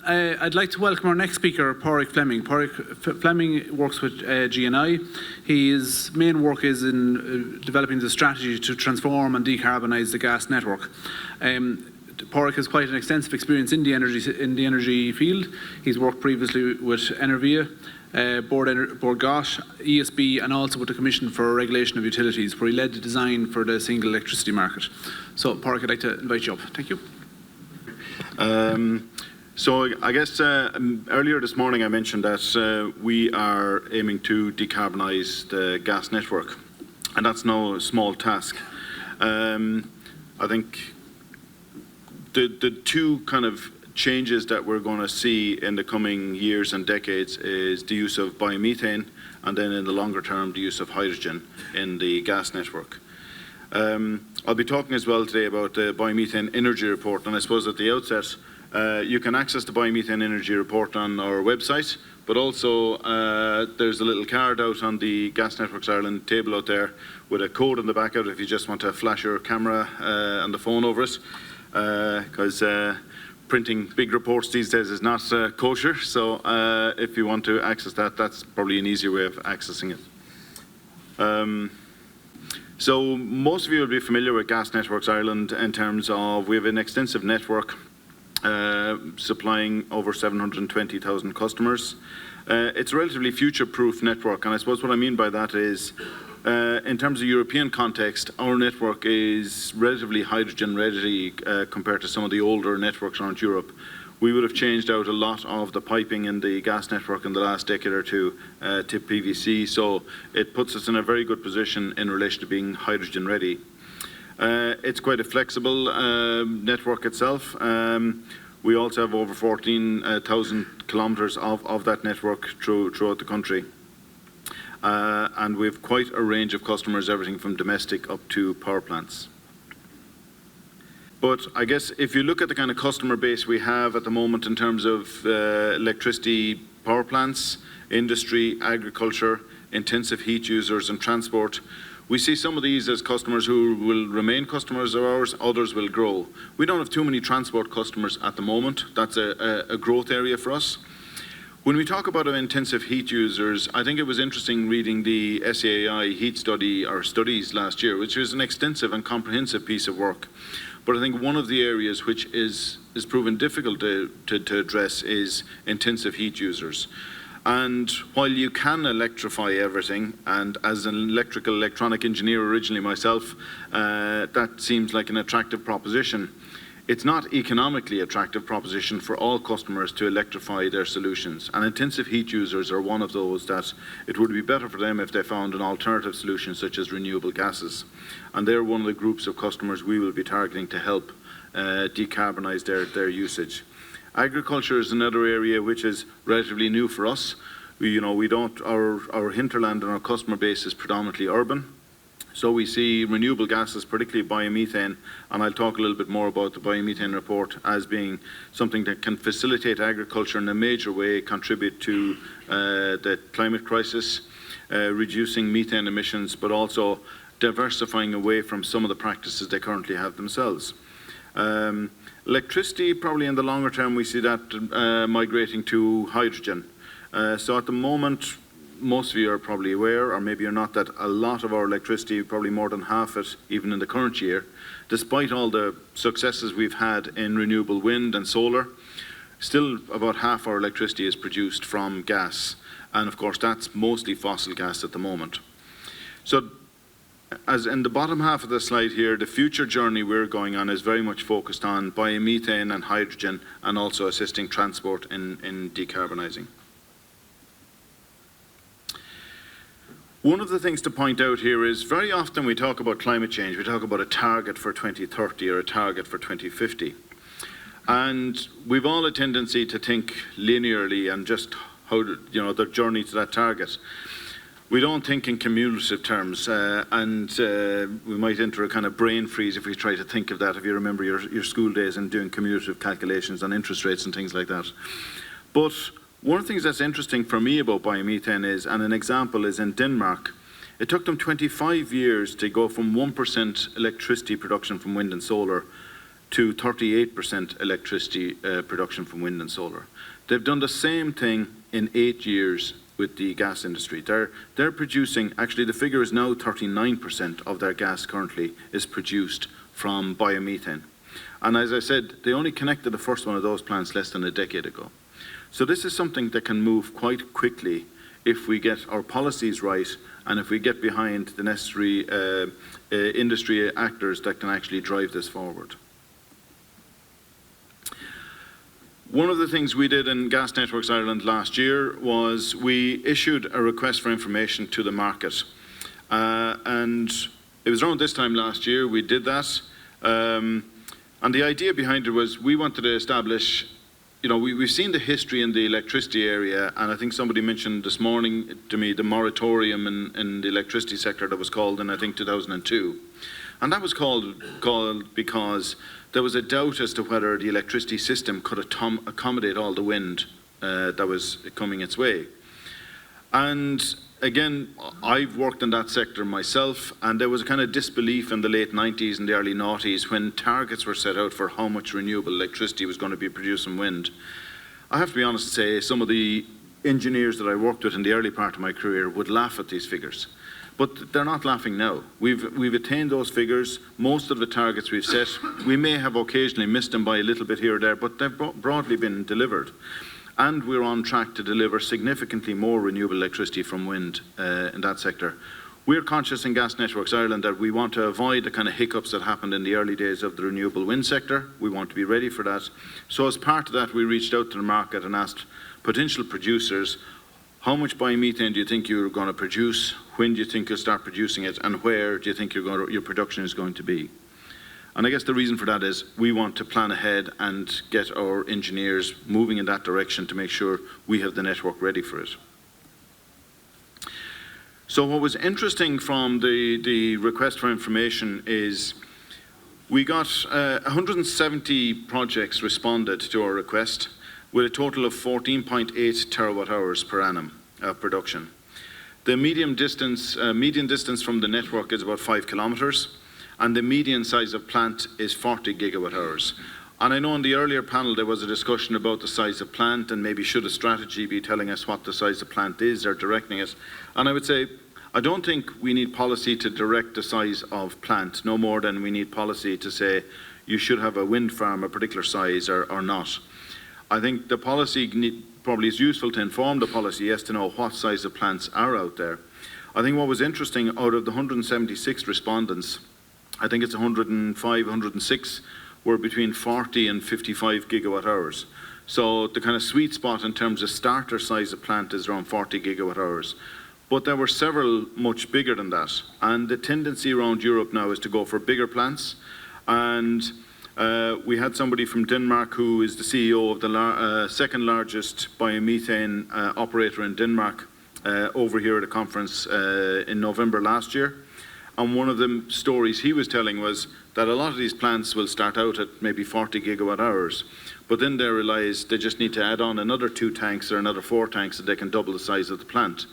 I'd like to welcome our next speaker, Padraig Fleming. Fleming works with GNI. His main work is in developing the strategy to transform and decarbonise the gas network. Padraig has quite an extensive experience in the energy field. He's worked previously with IrBEA, Board Gosh, ESB, and also with the Commission for Regulation of Utilities, where he led the design for the single electricity market. So, Padraig, I'd like to invite you up. Thank you. So I guess earlier this morning I mentioned that we are aiming to decarbonise the gas network, and that's no small task. I think the two kind of changes that we're going to see in the coming years and decades is the use of biomethane, and then in the longer term the use of hydrogen in the gas network. I'll be talking as well today about the Biomethane Energy Report, and I suppose at the outset you can access the Biomethane Energy Report on our website, but also there's a little card out on the Gas Networks Ireland table out there with a code on the back of it if you just want to flash your camera and the phone over it, because printing big reports these days is not kosher, so if you want to access that, that's probably an easier way of accessing it. So most of you will be familiar with Gas Networks Ireland in terms of we have an extensive network supplying over 720,000 customers. It's a relatively future-proof network, and I suppose what I mean by that is in terms of European context, our network is relatively hydrogen-ready compared to some of the older networks around Europe. We would have changed out a lot of the piping in the gas network in the last decade or two to PVC, so it puts us in a very good position in relation to being hydrogen ready. It's quite a flexible network itself. We also have over 14,000 kilometres of that network throughout the country. And we have quite a range of customers, everything from domestic up to power plants. But I guess if you look at the kind of customer base we have at the moment in terms of electricity power plants, industry, agriculture, intensive heat users and transport, we see some of these as customers who will remain customers of ours, others will grow. We don't have too many transport customers at the moment. That's a growth area for us. When we talk about our intensive heat users, I think it was interesting reading the SAI heat study or studies last year, which was an extensive and comprehensive piece of work. But I think one of the areas which is proven difficult to address is intensive heat users. And while you can electrify everything, and as an electronic engineer originally myself, that seems like an attractive proposition. It's not economically attractive proposition for all customers to electrify their solutions. And intensive heat users are one of those that it would be better for them if they found an alternative solution such as renewable gases. And they're one of the groups of customers we will be targeting to help decarbonise their usage. Agriculture is another area which is relatively new for us. Our hinterland and our customer base is predominantly urban. So we see renewable gases, particularly biomethane, and I'll talk a little bit more about the biomethane report as being something that can facilitate agriculture in a major way, contribute to the climate crisis, reducing methane emissions, but also diversifying away from some of the practices they currently have themselves. Electricity, probably in the longer term, we see that migrating to hydrogen. So at the moment, most of you are probably aware, or maybe you're not, that a lot of our electricity, probably more than half it, even in the current year, despite all the successes we've had in renewable wind and solar, still about half our electricity is produced from gas. And of course, that's mostly fossil gas at the moment. So, as in the bottom half of the slide here, the future journey we're going on is very much focused on biomethane and hydrogen, and also assisting transport in decarbonising. One of the things to point out here is very often we talk about climate change, we talk about a target for 2030 or a target for 2050. And we've all a tendency to think linearly and just how, the journey to that target. We don't think in cumulative terms, and we might enter a kind of brain freeze if we try to think of that, if you remember your school days and doing cumulative calculations on interest rates and things like that. But one of the things that's interesting for me about biomethane is, and an example is in Denmark, it took them 25 years to go from 1% electricity production from wind and solar to 38% electricity production from wind and solar. They've done the same thing in 8 years with the gas industry. They're producing, actually the figure is now 39% of their gas currently is produced from biomethane. And as I said, they only connected the first one of those plants less than a decade ago. So this is something that can move quite quickly if we get our policies right and if we get behind the necessary industry actors that can actually drive this forward. One of the things we did in Gas Networks Ireland last year was we issued a request for information to the market. And it was around this time last year we did that. And the idea behind it was we wanted to establish, we've seen the history in the electricity area, and I think somebody mentioned this morning to me the moratorium in the electricity sector that was called in, I think, 2002. And that was called because there was a doubt as to whether the electricity system could accommodate all the wind that was coming its way. And again, I've worked in that sector myself, and there was a kind of disbelief in the late 90s and the early 90s when targets were set out for how much renewable electricity was going to be produced from wind. I have to be honest and say some of the engineers that I worked with in the early part of my career would laugh at these figures. But they're not laughing now. We've attained those figures. Most of the targets we've set, we may have occasionally missed them by a little bit here or there, but they've broadly been delivered. And we're on track to deliver significantly more renewable electricity from wind in that sector. We're conscious in Gas Networks Ireland that we want to avoid the kind of hiccups that happened in the early days of the renewable wind sector. We want to be ready for that. So as part of that, we reached out to the market and asked potential producers, how much biomethane do you think you're going to produce? When do you think you'll start producing it? And where do you think your production is going to be? And I guess the reason for that is we want to plan ahead and get our engineers moving in that direction to make sure we have the network ready for it. So what was interesting from the request for information is we got 170 projects responded to our request with a total of 14.8 terawatt hours per annum of production. The median distance from the network is about 5 kilometers. And the median size of plant is 40 gigawatt hours. And I know in the earlier panel there was a discussion about the size of plant and maybe should a strategy be telling us what the size of plant is or directing it. And I would say, I don't think we need policy to direct the size of plant, no more than we need policy to say you should have a wind farm a particular size or not. I think the policy probably is useful to inform the policy, yes, to know what size of plants are out there. I think what was interesting, out of the 176 respondents, I think it's 105, 106 were between 40 and 55 gigawatt hours. So the kind of sweet spot in terms of starter size of plant is around 40 gigawatt hours. But there were several much bigger than that. And the tendency around Europe now is to go for bigger plants. And we had somebody from Denmark who is the CEO of the second largest biomethane operator in Denmark over here at a conference in November last year. And one of the stories he was telling was that a lot of these plants will start out at maybe 40 gigawatt hours, but then they realize they just need to add on another 2 tanks or another 4 tanks and they can double the size of the plant.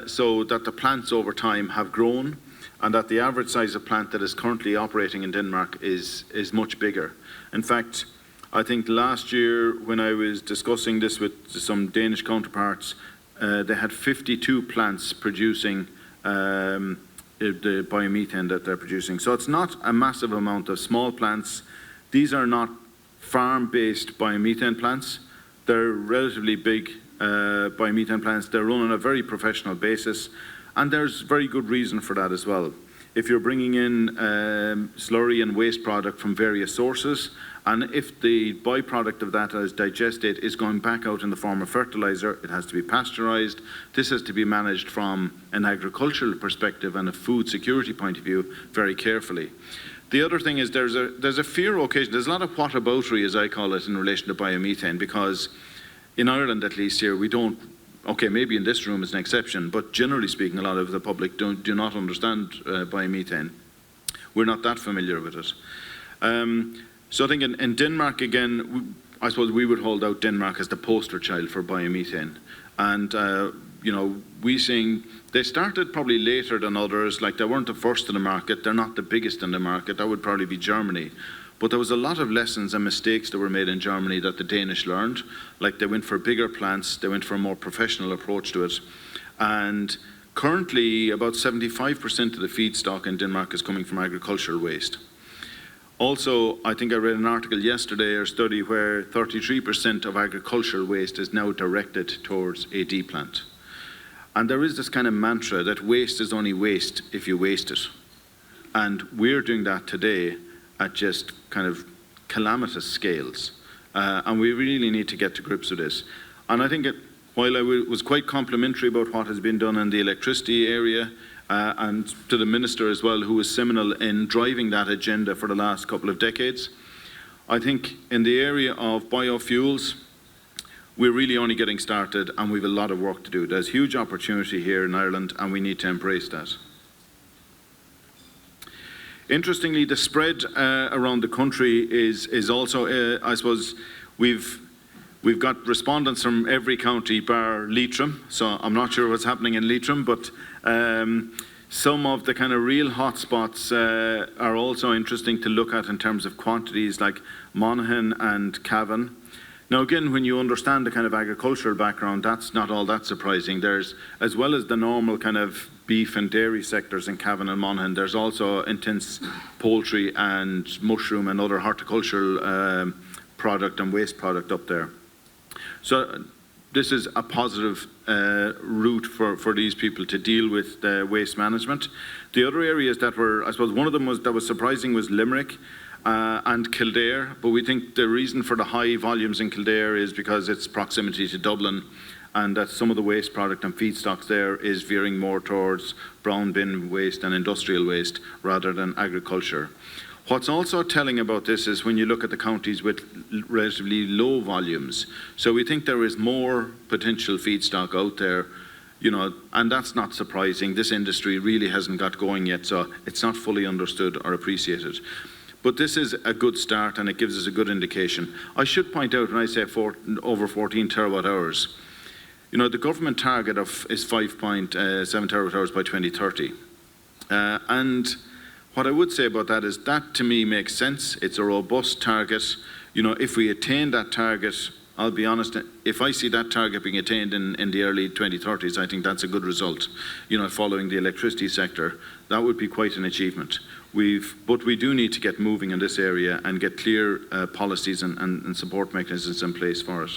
So that the plants over time have grown and that the average size of plant that is currently operating in Denmark is much bigger. In fact, I think last year when I was discussing this with some Danish counterparts, they had 52 plants producing the biomethane that they're producing. So it's not a massive amount of small plants. These are not farm-based biomethane plants. They're relatively big biomethane plants. They're run on a very professional basis, and there's very good reason for that as well. If you're bringing in slurry and waste product from various sources, and if the byproduct of that as digested is going back out in the form of fertilizer, it has to be pasteurized. This has to be managed from an agricultural perspective and a food security point of view very carefully. The other thing is there's a fear occasion, there's a lot of whataboutery, as I call it, in relation to biomethane, because in Ireland at least here we don't, okay, maybe in this room is an exception, but generally speaking a lot of the public do not understand biomethane. We're not that familiar with it. So I think in Denmark, again, I suppose we would hold out Denmark as the poster child for biomethane. And, we seeing, they started probably later than others, like they weren't the first in the market, they're not the biggest in the market, that would probably be Germany. But there was a lot of lessons and mistakes that were made in Germany that the Danish learned. Like they went for bigger plants, they went for a more professional approach to it. And currently, about 75% of the feedstock in Denmark is coming from agricultural waste. Also, I think I read an article yesterday or study where 33% of agricultural waste is now directed towards a D plant. And there is this kind of mantra that waste is only waste if you waste it. And we're doing that today at just kind of calamitous scales. And we really need to get to grips with this. And I think while I was quite complimentary about what has been done in the electricity area, and to the Minister as well, who was seminal in driving that agenda for the last couple of decades, I think in the area of biofuels, we're really only getting started and we have a lot of work to do. There's huge opportunity here in Ireland and we need to embrace that. Interestingly, the spread around the country is also, I suppose, we've got respondents from every county bar Leitrim, so I'm not sure what's happening in Leitrim, but some of the kind of real hotspots are also interesting to look at in terms of quantities, like Monaghan and Cavan. Now again, when you understand the kind of agricultural background, that's not all that surprising. There's, as well as the normal kind of beef and dairy sectors in Cavan and Monaghan, there's also intense poultry and mushroom and other horticultural product and waste product up there. So this is a positive route for these people to deal with waste management. The other areas that were, I suppose one of them that was surprising was Limerick and Kildare, but we think the reason for the high volumes in Kildare is because its proximity to Dublin, and that some of the waste product and feedstocks there is veering more towards brown bin waste and industrial waste rather than agriculture. What's also telling about this is when you look at the counties with relatively low volumes. So we think there is more potential feedstock out there, you know, and that's not surprising. This industry really hasn't got going yet, so it's not fully understood or appreciated. But this is a good start and it gives us a good indication. I should point out when I say over 14 terawatt hours, you know, the government target is 5.7 terawatt hours by 2030. And what I would say about that is that to me makes sense. It's a robust target. You know, if we attain that target, I'll be honest, if I see that target being attained in the early 2030s, I think that's a good result. You know, following the electricity sector, that would be quite an achievement. But we do need to get moving in this area and get clear policies and support mechanisms in place for it.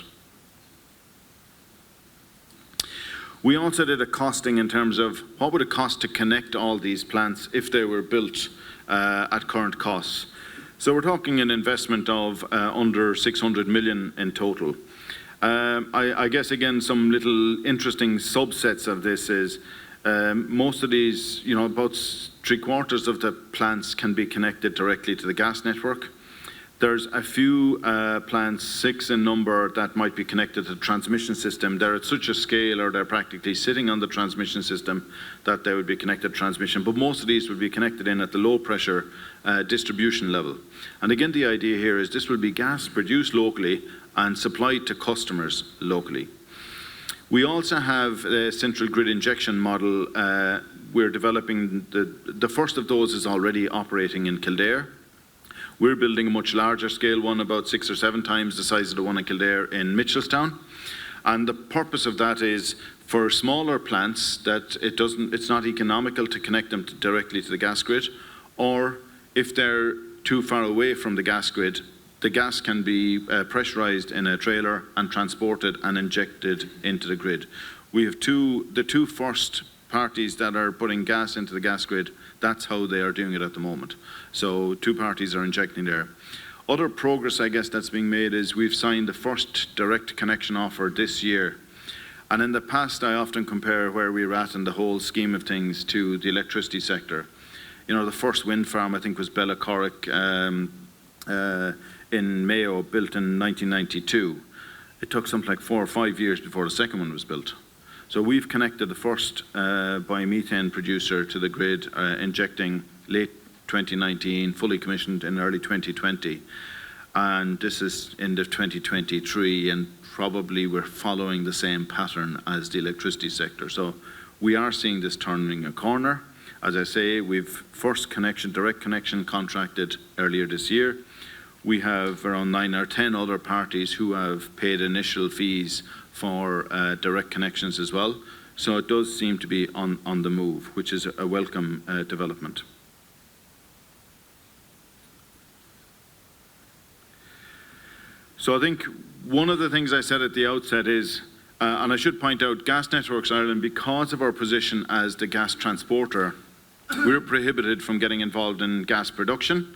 We also did a costing in terms of what would it cost to connect all these plants if they were built at current costs. So we're talking an investment of under 600 million in total. I guess again some little interesting subsets of this is most of these, you know, about 3/4 of the plants can be connected directly to the gas network. There's a few plants, 6 in number, that might be connected to the transmission system. They're at such a scale, or they're practically sitting on the transmission system, that they would be connected to transmission. But most of these would be connected in at the low pressure distribution level. And again, the idea here is this will be gas produced locally and supplied to customers locally. We also have a central grid injection model. We're developing, the first of those is already operating in Kildare. We're building a much larger scale one, about 6 or 7 times the size of the one in Kildare in Mitchelstown. And the purpose of that is for smaller plants that it's not economical to connect them directly to the gas grid, or if they're too far away from the gas grid, the gas can be pressurized in a trailer and transported and injected into the grid. We have the two first parties that are putting gas into the gas grid. That's how they are doing it at the moment. So 2 parties are injecting there. Other progress, I guess, that's being made is we've signed the first direct connection offer this year. And in the past, I often compare where we're at in the whole scheme of things to the electricity sector. You know, the first wind farm, I think, was Bellacorrick in Mayo, built in 1992. It took something like 4 or 5 years before the second one was built. So we've connected the first biomethane producer to the grid, injecting late 2019, fully commissioned in early 2020. And this is end of 2023, and probably we're following the same pattern as the electricity sector. So we are seeing this turning a corner. As I say, we've first connection, direct connection contracted earlier this year. we have around 9 or 10 other parties who have paid initial fees for direct connections as well. So it does seem to be on the move, which is a welcome development. So I think one of the things I said at the outset is, and I should point out, Gas Networks Ireland, because of our position as the gas transporter, we're prohibited from getting involved in gas production,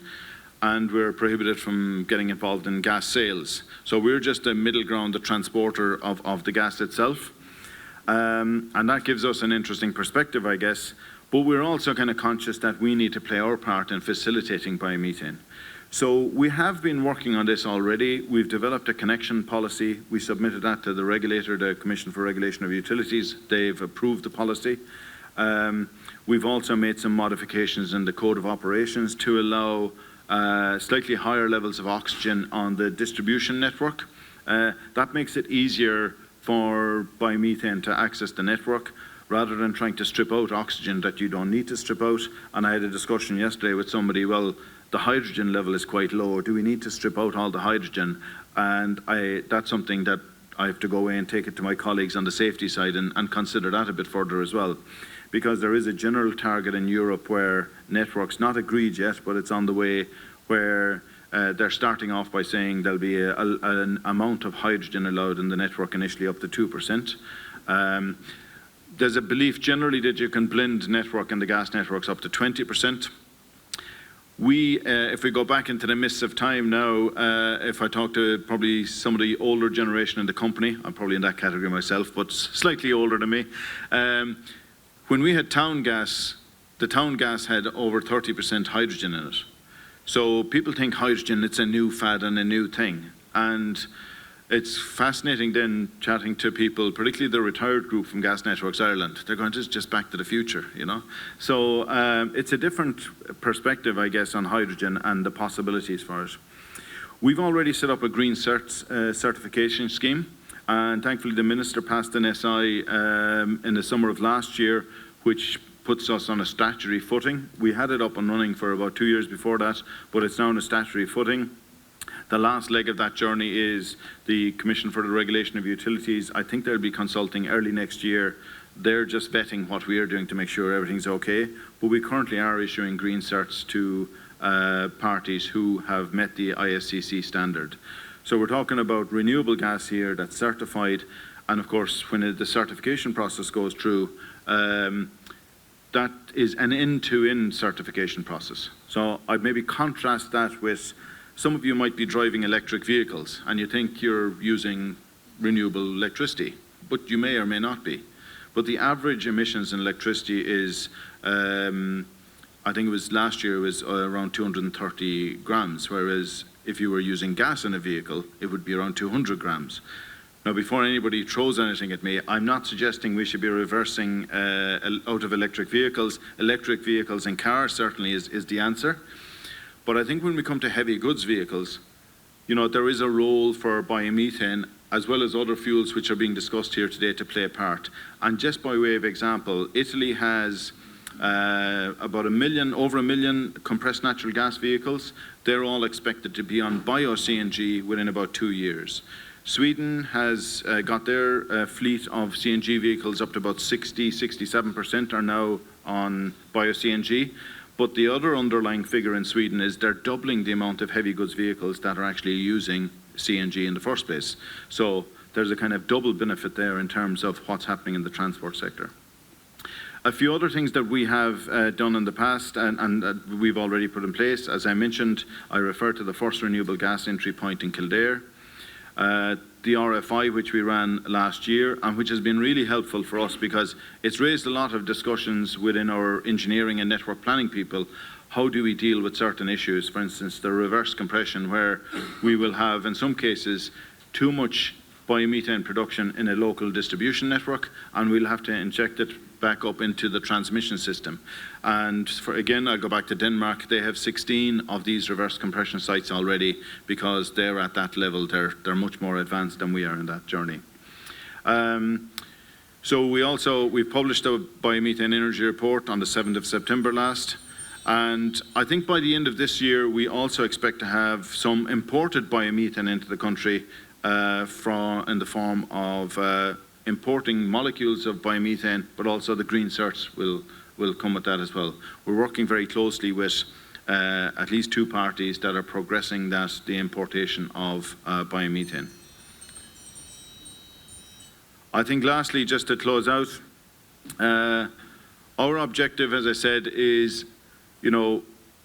and we're prohibited from getting involved in gas sales. So we're just a middle ground, the transporter of the gas itself. And that gives us an interesting perspective, I guess. But we're also kind of conscious that we need to play our part in facilitating biomethane. So we have been working on this already. We've developed a connection policy. We submitted that to the regulator, the Commission for Regulation of Utilities. They've approved the policy. We've also made some modifications in the Code of Operations to allow slightly higher levels of oxygen on the distribution network. That makes it easier for biomethane to access the network rather than trying to strip out oxygen that you don't need to strip out. And I had a discussion yesterday with somebody, well, the hydrogen level is quite low. Do we need to strip out all the hydrogen? And that's something that I have to go away and take it to my colleagues on the safety side and consider that a bit further as well. Because there is a general target in Europe where networks, not agreed yet, but it's on the way, where they're starting off by saying there'll be an amount of hydrogen allowed in the network initially up to 2%. There's a belief generally that you can blend network and the gas networks up to 20%. If we go back into the mists of time now, if I talk to probably some of the older generation in the company, I'm probably in that category myself, but slightly older than me. When we had town gas, the town gas had over 30% hydrogen in it. So people think hydrogen, it's a new fad and a new thing. And it's fascinating then chatting to people, particularly the retired group from Gas Networks Ireland. They're going, this is just back to the future, you know. So it's a different perspective, I guess, on hydrogen and the possibilities for it. We've already set up a green certification scheme. And thankfully, the Minister passed an SI in the summer of last year, which puts us on a statutory footing. We had it up and running for about 2 years before that, but it's now on a statutory footing. The last leg of that journey is the Commission for the Regulation of Utilities. I think they'll be consulting early next year. They're just vetting what we are doing to make sure everything's okay. But we currently are issuing green certs to parties who have met the ISCC standard. So we're talking about renewable gas here that's certified. And of course, when the certification process goes through, that is an end-to-end certification process. So I'd maybe contrast that with, some of you might be driving electric vehicles and you think you're using renewable electricity, but you may or may not be. But the average emissions in electricity is, I think it was last year, it was around 230 grams, whereas if you were using gas in a vehicle, it would be around 200 grams. Now, before anybody throws anything at me, I'm not suggesting we should be reversing out of electric vehicles. Electric vehicles and cars certainly is the answer. But I think when we come to heavy goods vehicles, you know, there is a role for biomethane as well as other fuels which are being discussed here today to play a part. And just by way of example, Italy has about over a million compressed natural gas vehicles. They're all expected to be on bio-CNG within about 2 years. Sweden has got their fleet of CNG vehicles up to about 67% are now on bio-CNG. But the other underlying figure in Sweden is they're doubling the amount of heavy goods vehicles that are actually using CNG in the first place. So there's a kind of double benefit there in terms of what's happening in the transport sector. A few other things that we have done in the past and we've already put in place. As I mentioned, I referred to the first renewable gas entry point in Kildare. The RFI, which we ran last year, and which has been really helpful for us because it's raised a lot of discussions within our engineering and network planning people. How do we deal with certain issues? For instance, the reverse compression, where we will have, in some cases, too much biomethane production in a local distribution network, and we'll have to inject it back up into the transmission system. And again, I'll go back to Denmark. They have 16 of these reverse compression sites already because they're at that level. They're much more advanced than we are in that journey. So we published a biomethane energy report on the 7th of September last. And I think by the end of this year, we also expect to have some imported biomethane into the country in the form of importing molecules of biomethane, but also the green certs will come with that as well. We're working very closely with at least 2 parties that are progressing the importation of biomethane. I think lastly, just to close out, our objective, as I said, is,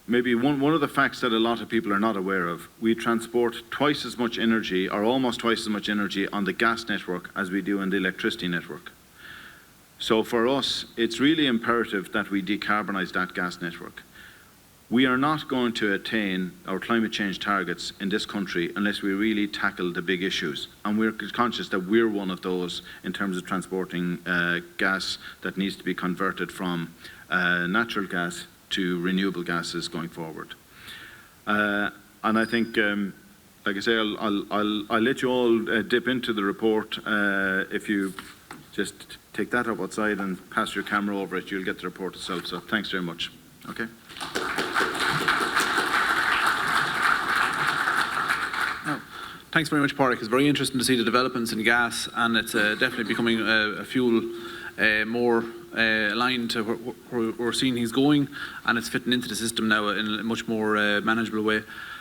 maybe one of the facts that a lot of people are not aware of. We transport twice as much energy, or almost twice as much energy, on the gas network as we do on the electricity network. So for us, it's really imperative that we decarbonise that gas network. We are not going to attain our climate change targets in this country unless we really tackle the big issues. And we're conscious that we're one of those in terms of transporting gas that needs to be converted from natural gas to renewable gases going forward. And I think, like I say, I'll let you all dip into the report. If you just take that up outside and pass your camera over it, you'll get the report itself. So thanks very much. Okay. Thanks very much, Padraig. It's very interesting to see the developments in gas, and it's definitely becoming a fuel more aligned to where we're seeing he's going, and it's fitting into the system now in a much more manageable way.